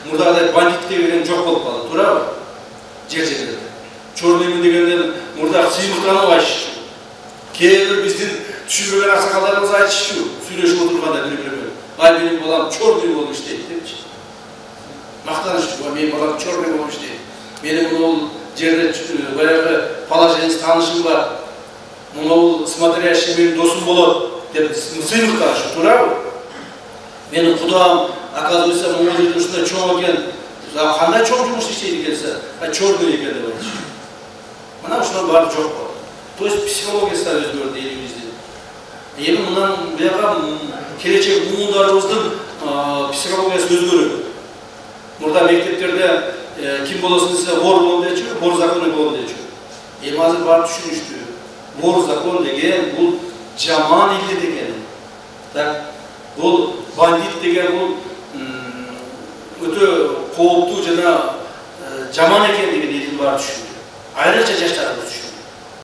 мурдагыдай бандит деген жок болуп калды, туурабы? Жер-жерлерде. Чорный дегендер мурда сыймыктанып айтышчу. Кээ бир биздин түшүнбөгөн аксакалдарыбыз айтышчу, сүйлөшүп отурганда бири-бири. Ай менин балам чорный болуп иштейт депчи. Мактанышчу, менин балам чорный болуп иштейт. Менин бул жерде баягы положениесі таанышым бар. Муну смотрящий менин досум болот деп сыймыктанышчу, туурабы? Менин кудам, оказывается, могу жерде ушундай чоң экен. Кандай чоң жумуш иштейт экенсе, чорный экен деп айтышчу. Мына ушунун баары жок болот. То есть психологиясы да өзгөрдү элибиздин. Эми мындан бuyaka келечек муундарыбыздын психологиясы өзгөрөт. Мурда мектептерде ким болосун десе вор болом дечү, вор законы болом дечү. Эми азыр баары түшүнүштү. Вор закон деген бул жаман илдет экен. Так, бул бандит деген бул өтө кооптуу жана жаман экендигин элдин баары түшүндү. Айрыкча жаштарыбыз түшүндү.